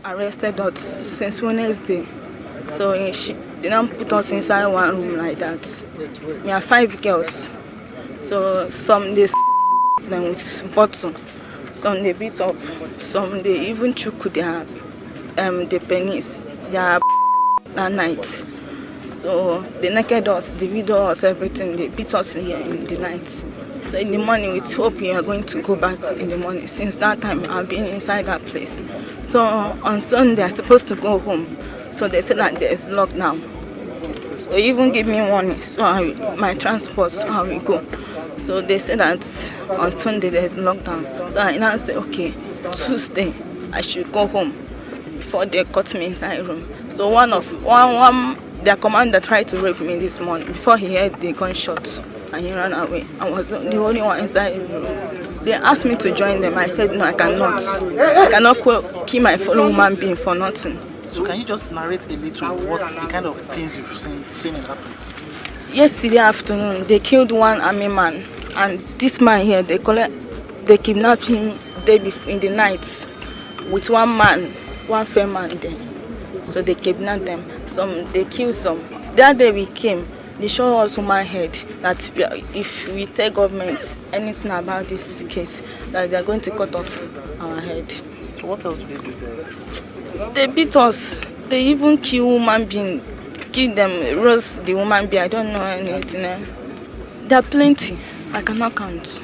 Arrested us since Wednesday, so they don't put us inside one room like that. We are 5 girls, so some they them with bottle, some they beat up, some they even choke their penis, their that night. So they naked us, they video us, everything. They beat us here in the night. So in the morning, we hope we are going to go back in the morning. Since that time, I've been inside that place. So on Sunday, I'm supposed to go home. So they said that there is lockdown. So even give me warning, so my transport, so I will go. So they said that on Sunday there is lockdown. So I now say, okay, Tuesday I should go home before they cut me inside room. So one their commander tried to rape me this morning. Before he heard the gunshot and he ran away. I was the only one inside the room. They asked me to join them. I said no, I cannot. I cannot kill my fellow human being for nothing. So can you just narrate a little what's the kind of things you've seen in that place? Yesterday afternoon, they killed one army man, and this man here, they kidnapped him in the night with one fair man there. So they kidnapped them. They killed some. That day we came, they showed us on my head that if we tell government anything about this case, that they are going to cut off our head. So what else did they do? They beat us. They even kill human being. Kill them, roast the woman being. I don't know anything. There are plenty. I cannot count.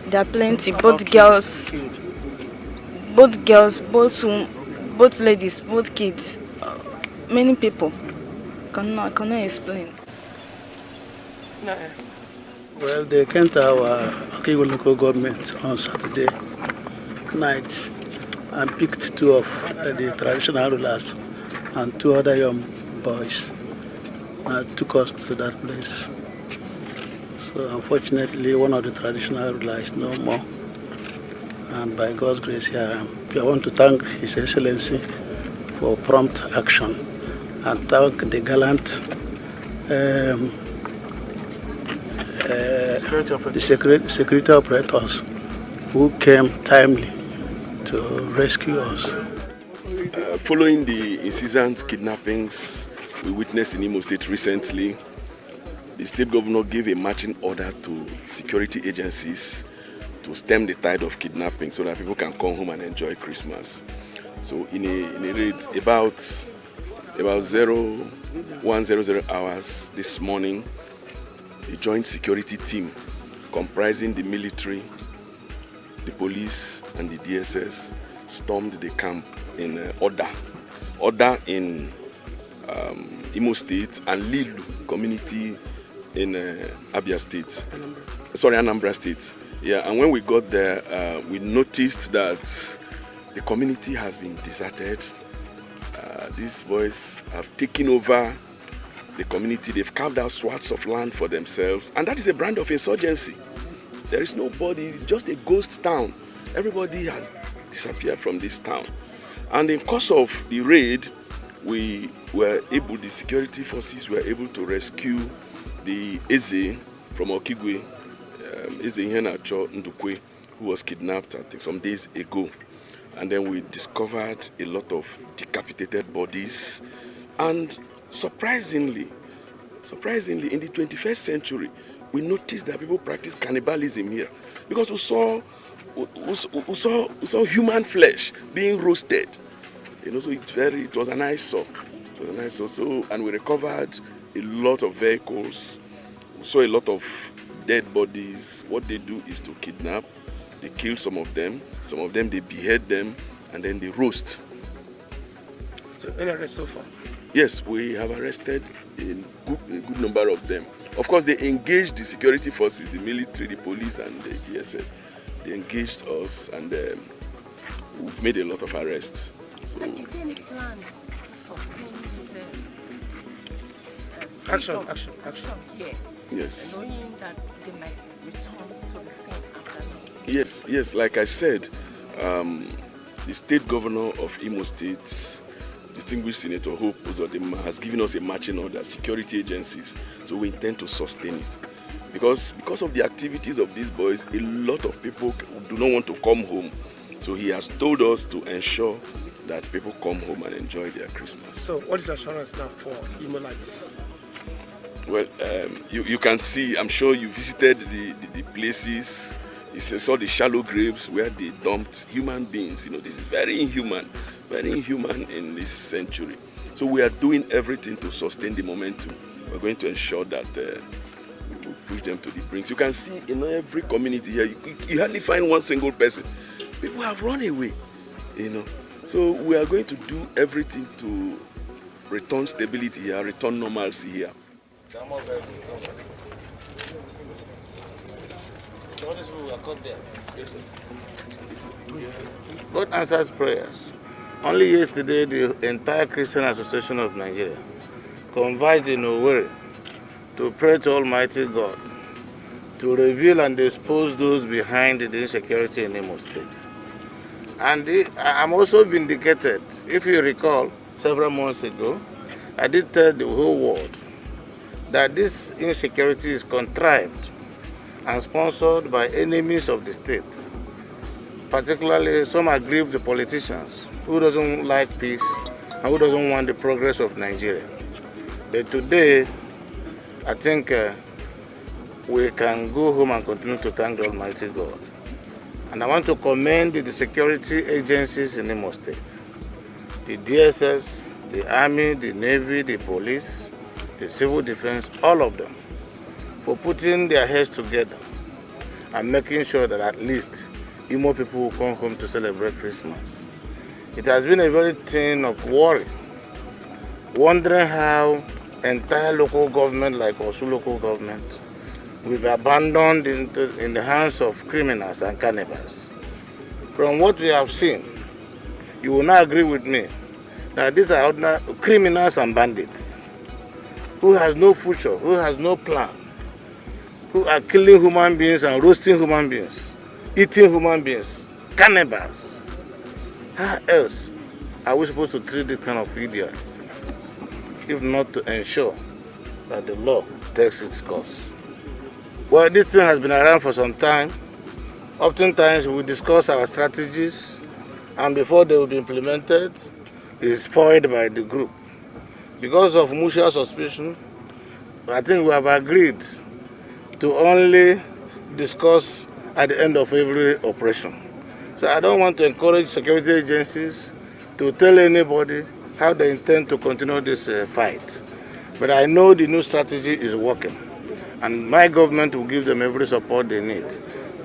There are plenty. Both girls, both ladies, both kids. Many people. I cannot explain. Well, they came to our Okigwe local government on Saturday night and picked 2 of the traditional rulers and 2 other young boys and took us to that place. So unfortunately, one of the traditional rulers is no more. And by God's grace here, I want to thank His Excellency for prompt action and thank the gallant security operators who came timely to rescue us. Following the incessant kidnappings we witnessed in Imo State recently, the state governor gave a marching order to security agencies to stem the tide of kidnapping so that people can come home and enjoy Christmas. So in a raid about 0100 hours this morning, a joint security team comprising the military, the police and the DSS stormed the camp in Order in Imo State and Lilu community in Anambra State. Yeah, and when we got there, we noticed that the community has been deserted. These boys have taken over the community. They've carved out swaths of land for themselves, and that is a brand of insurgency. There is nobody, it's just a ghost town. Everybody has disappeared from this town. And in course of the raid, the security forces were able to rescue the Eze from Okigwe, Acho Ndukwe, who was kidnapped, I think, some days ago. And then we discovered a lot of decapitated bodies. And surprisingly, in the 21st century, we noticed that people practice cannibalism here, because we saw human flesh being roasted. So it was an eyesore. So, and we recovered a lot of vehicles. We saw a lot of dead bodies. What they do is to kidnap. They kill some of them they behead them, and then they roast. So any arrests so far? Yes, we have arrested a good number of them. Of course, they engaged the security forces, the military, the police, and the DSS. They engaged us, and we've made a lot of arrests. So is there any plan to sustain the action? Yeah. Yes. Knowing that they might return to the scene after that. Yes. Like I said, the state governor of Imo State, distinguished Senator Hope Uzodinma, has given us a marching order, security agencies. So we intend to sustain it. because of the activities of these boys, a lot of people do not want to come home. So he has told us to ensure that people come home and enjoy their Christmas. So what is assurance now for Imolites? Well, you can see, I'm sure you visited the places. You saw the shallow graves where they dumped human beings. This is very inhuman in this century. So we are doing everything to sustain the momentum. We're going to ensure that we will push them to the brinks. You can see in every community here, you hardly find one single person. People have run away, So we are going to do everything to return stability here, return normalcy here. God answers prayers. Only yesterday, the entire Christian Association of Nigeria converged in Owerri to pray to Almighty God to reveal and expose those behind the insecurity in Imo State. And I'm also vindicated. If you recall, several months ago, I did tell the whole world that this insecurity is contrived and sponsored by enemies of the state, particularly some aggrieved politicians who doesn't like peace and who doesn't want the progress of Nigeria. But today, I think we can go home and continue to thank the Almighty God. And I want to commend the security agencies in Imo State, the DSS, the Army, the Navy, the police, the Civil Defense, all of them, for putting their heads together and making sure that at least Imo people will come home to celebrate Christmas. It has been a very thing of worry, wondering how entire local government like Orsu local government will be abandoned in the hands of criminals and cannibals. From what we have seen, you will not agree with me that these are ordinary criminals and bandits who has no future, who has no plan, who are killing human beings and roasting human beings, eating human beings, cannibals. How else are we supposed to treat this kind of idiots if not to ensure that the law takes its course? Well, this thing has been around for some time. Oftentimes we discuss our strategies, and before they will be implemented, it is foiled by the group. Because of mutual suspicion, I think we have agreed to only discuss at the end of every operation. So I don't want to encourage security agencies to tell anybody how they intend to continue this fight. But I know the new strategy is working. And my government will give them every support they need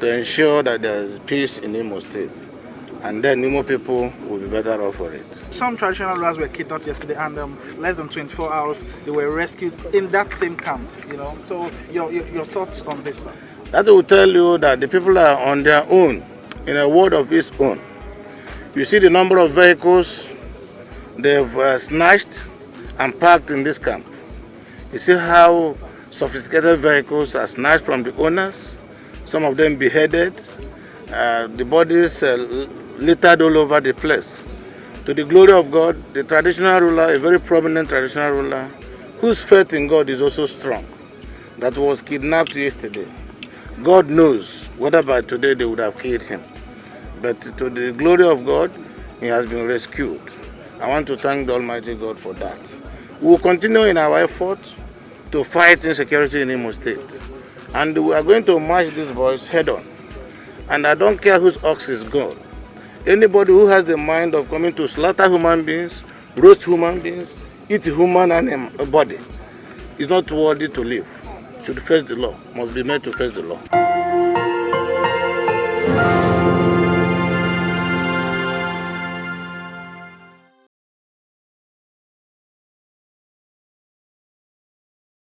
to ensure that there is peace in Imo State. And then Imo people will be better off for it. Some traditional rulers were kidnapped yesterday, and less than 24 hours they were rescued in that same camp. So your thoughts on this? That will tell you that the people are on their own, in a world of its own. You see the number of vehicles they've snatched and parked in this camp. You see how sophisticated vehicles are snatched from the owners, some of them beheaded, the bodies littered all over the place. To the glory of God, the traditional ruler, a very prominent traditional ruler, whose faith in God is also strong, that was kidnapped yesterday. God knows whether by today they would have killed him. But to the glory of God, he has been rescued. I want to thank the Almighty God for that. We will continue in our effort to fight insecurity in Imo State. And we are going to march these boys head on. And I don't care whose ox is gone. Anybody who has the mind of coming to slaughter human beings, roast human beings, eat human body, is not worthy to live. Should face the law, must be made to face the law.